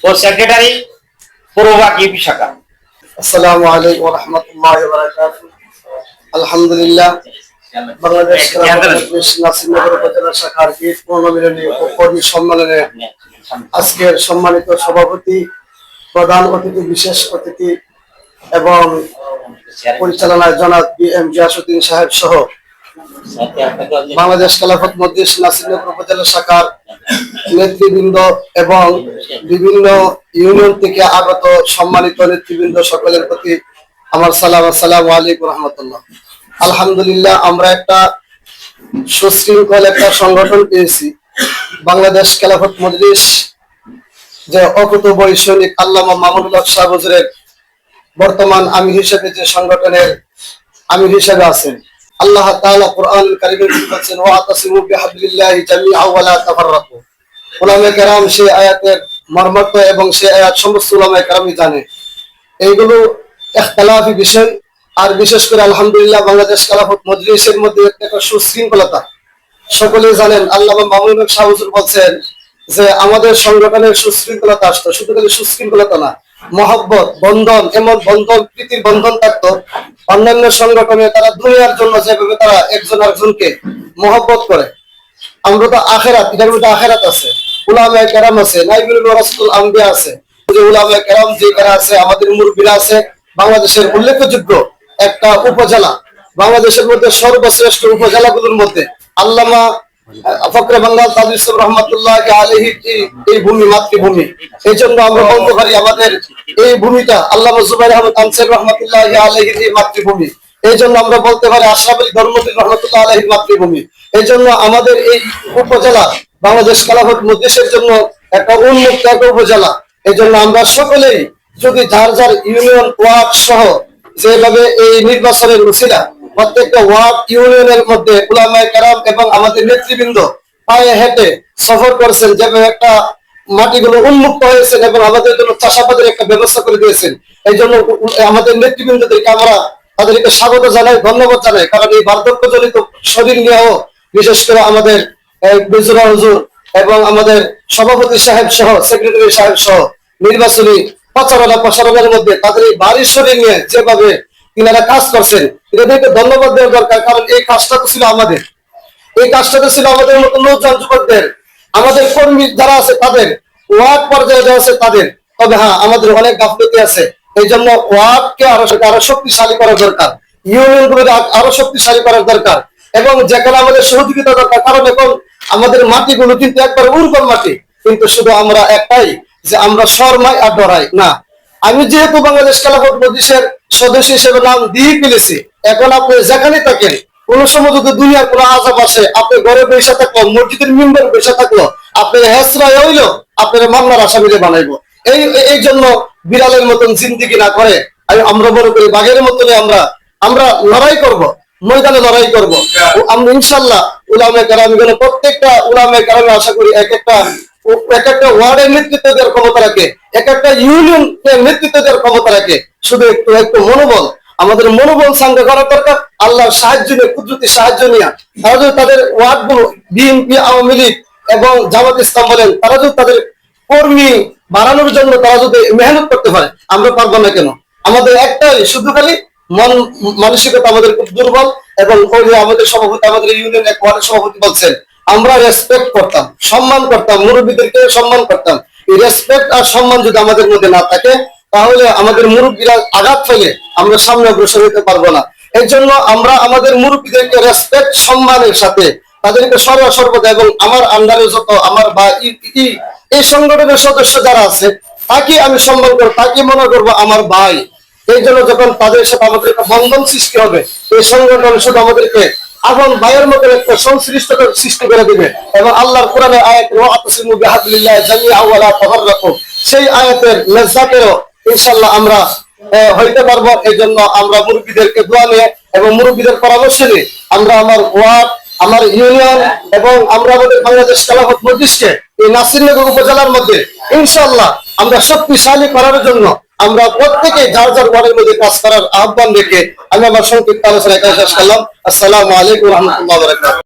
ও secretary পূর্ববাকি শাখা। আসসালামু আলাইকুম ওয়া রাহমাতুল্লাহি ওয়া বারাকাতুহু। আলহামদুলিল্লাহ, বাংলাদেশ নাসিরনগর উপজেলা শাখার ঈদ পূর্ণমিলনী ও কর্মী সম্মেলনে আজকের সম্মানিত সভাপতি, প্রধান অতিথি, বিশেষ অতিথি এবং পরিচালনায় জনাব BM গিয়াসউদ্দিন সাহেব সহ বাংলাদেশ খেলাফত মজলিস নাসিরনগর উপজেলা শাখার নেতৃবৃন্দ এবং বিভিন্ন ইউনিয়ন থেকে আগত সম্মানিত নেতৃবৃন্দ সকলের প্রতি আমার সালাম। আসসালামু আলাইকুম রহমতুল্লাহ। আলহামদুলিল্লাহ, আমরা একটা সুশৃঙ্খল একটা সংগঠন পেয়েছি। বাংলাদেশ খেলাফত মজলিস যে অকুতোভয় সৈনিক আল্লামা মামুনুল হক সাহেব হুজুরের বর্তমান আমির হিসেবে যে সংগঠনের আমির হিসেবে আছেন, আল্লাহ তাআলা কোরআনুল কারীমে বলেছেন, ওয়াতাসিমু বিহাবলিল্লাহি জামিআ ওয়া লা তাফাররাকু। উলামায়ে কেরাম সেই আয়াতের মর্মার্থ এবং সেই আয়াত সমস্ত উলামায়ে কেরামই জানে। এইগুলো ইখতিলাফি বিষয়। আর বিশেষ করে আলহামদুলিল্লাহ বাংলাদেশ খেলাফত মজলিসের মধ্যে একটা সুশৃঙ্খলতা সকলেই জানেন। আল্লামা মামুনুল হক সাহেব হুজুর বলছেন যে আমাদের সংগঠনের সুশৃঙ্খলতা আসতো, শুধু খালি সুশৃঙ্খলতা না, মহব্বত, বন্ধন, এমন বন্ধন, প্রীতির বন্ধন থাকতো। অন্যান্য সংগঠনে তারা দুনিয়ার জন্য যেভাবে তারা একজন আরেকজনকে মহব্বত করে, আমরা তো আখেরাত, এটার মধ্যে আখেরাত আছে, উলামায়ে কেরাম আছে, নাইবুল রাসূল আম্বিয়া আছে, যে উলামায়ে কেরাম যে যারা আছে, আমাদের মুরব্বিরা আছে। বাংলাদেশের উল্লেখযোগ্য একটা উপজেলা, বাংলাদেশের মধ্যে সর্বশ্রেষ্ঠ উপজেলাগুলোর মধ্যে আল্লামা ফখরে বাংলা তাজুল ইসলাম রহমাতুল্লাহ আলাইহি এই ভূমি মাতৃভূমি। এই জন্য আমরা বলতে পারি আমাদের এই ভূমিটা আল্লামা জুবাইর আহমদ আনসারী রহমাতুল্লাহ আলাইহির এই মাতৃভূমি। এই জন্য আমরা বলতে পারি আশরাফ আলী ধর্মপীর রহমাতুল্লাহ আলাইহির মাতৃভূমি। এই জন্য আমাদের এই উপজেলা বাংলাদেশ খেলাফত মজলিসের জন্য একটা উন্মুক্ত একটা উপজেলা। এই জন্য আমরা সকলেই যদি যার যার ইউনিয়ন ওয়ার্ড সহ যেভাবে এই নির্বাচনের উছিলা প্রত্যেকটা ওয়ার্ড ইউনিয়নের মধ্যে উলামায়ে কেরাম এবং আমাদের নেতৃবৃন্দ পায়ে হেঁটে সফর করছেন, যেভাবে একটা মাটিগুলো উন্মুক্ত হয়েছেন এবং আমাদের জন্য চাষাবাদের একটা ব্যবস্থা করে দিয়েছেন। এই জন্য আমাদের নেতৃবৃন্দদেরকে আমরা তাদেরকে স্বাগত জানাই, ধন্যবাদ জানাই। কারণ এই বার্ধক্যজনিত শরীর নিয়েও বিশেষ করে আমাদের বেজুরা হুজুর এবং আমাদের সভাপতি সাহেব সহ সেক্রেটারি সাহেব সহ নির্বাচনী প্রচারণার মধ্যে তাদের এই বাড়ির শরীর নিয়ে যেভাবে তিনারা কাজ করছেন, এদেরকে ধন্যবাদ দেওয়া দরকার। কারণ এই কাজটা তো ছিল আমাদের, এই কাজটা তো ছিল আমাদের মতো নৌযান যুবকদের, আমাদের কর্মী যারা আছে তাদের, ওয়ার্ড পর্যায়ে যারা আছে তাদের। তবে হ্যাঁ, আমাদের অনেক গাফলতি আছে। এই জন্য ওয়ার্ডকে আরো শক্তিশালী করা দরকার, ইউনিয়ন গুলোকে আরো শক্তিশালী করার দরকার এবং যেখানে আমাদের সহযোগিতা দরকার। কারণ এখন আমাদের মাটিগুলো কিন্তু একবার উর্বর মাটি, কিন্তু শুধু আমরা একটাই যে আমরা শর্মাই আর ডরাই না। আমি যেহেতু বাংলাদেশ খেলাফত মজলিসের সদস্য হিসেবে নাম দিয়ে ফেলেছি, এখন আপনি যেখানে থাকেন, কোন সময় যদি দুনিয়ার কোন আযাব আসে, আপনি ঘরে বসে থাকলো, মসজিদের মিম্বরে বসে থাকলো, আপনি হেসরায় হইলো, আপনার মামলার আসামিরে বানাইবো। এই জন্য বিড়ালের মতন জিন্দিগি না করে আমরা বড় করি বাঘের মতনই আমরা লড়াই করব, ময়দানে লড়াই করব। আমরা ইনশাল্লাহ উলামায়ে কেরামগণ, প্রত্যেকটা উলামায়ে কেরাম আশা করি এক একটা ওয়ার্ডের নেতৃত্ব দেওয়ার ক্ষমতা রাখে, এক একটা ইউনিয়নের নেতৃত্ব দেওয়ার ক্ষমতা রাখে। শুধু একটু মনোবল, আমাদের মনোবল সাঙ্গে করার দরকার। আল্লাহর সাহায্য নিয়ে, কুদরতি সাহায্য নিয়ে তারা যদি তাদের ওয়ার্ড গুলো বিএনপি, আওয়ামী লীগ এবং জামাত ইসলাম বলেন, তারা যদি তাদের কর্মী বাড়ানোর জন্য তারা যদি মেহনত করতে পারে, আমরা পারবো না কেন? আমাদের একটাই শুধু খালি মন মানসিকতা আমাদের খুব দুর্বল। এবং ওই যে আমাদের সভাপতি, আমাদের ইউনিয়ন এক ওয়ার্ডের সভাপতি বলছেন, আমরা রেসপেক্ট করতাম, সম্মান করতাম, মুরব্বীদেরকে সম্মান করতাম। এই রেসপেক্ট আর সম্মান যদি আমাদের মধ্যে না থাকে, তাহলে আমাদের মুরব্বীরা আঘাত ফেলে আমরা সামনে অগ্রসর হতে পারবো না। এই জন্য আমরা আমাদের মুরব্বীদেরকে রেসপেক্ট, সম্মানের সাথে তাদেরকে সর্বদা, এবং আমার আন্ডারে যত আমার বা এই সংগঠনের সদস্য যারা আছে তাকে আমি সম্মান করবো, তাকে মনে করবো আমার ভাই। এই জন্য যখন তাদের সাথে আমাদের একটা বন্ধন সৃষ্টি হবে, এই সংগঠন শুধু আমাদেরকে আপন ভাইয়ের মতো একটা সংশ্লিষ্টতা সৃষ্টি করে দিবে। এবং আল্লাহর কোরআনের আয়াত ওয়াতাসিমু বিহাবলিল্লাহি জামিআ ওয়া লা তাফাররাকু, সেই আয়াতের লেজ্জাতেরও ইনশাআল্লাহ আমরা হইতে পারবো। এই জন্য আমরা মুরব্বীদেরকে দোয়া নিয়ে এবং মুরব্বীদের পরামর্শ নিয়ে আমরা আমার ওয়ার্ড, আমার ইউনিয়ন এবং আমরা আমাদের বাংলাদেশ খেলাফত মজলিসকে এই নাসিরনগর উপজেলার মধ্যে ইনশাআল্লাহ আমরা শক্তিশালী করার জন্য আমরা প্রত্যেকে যার যার ওয়ার্ডের মধ্যে কাজ করার আহ্বান রেখে আমি আমার সংক্ষিপ্ত আলোচনা এখানে শেষ করলাম। আসসালামু আলাইকুম ওয়া রাহমাতুল্লাহি ওয়া বারাকাতুহু।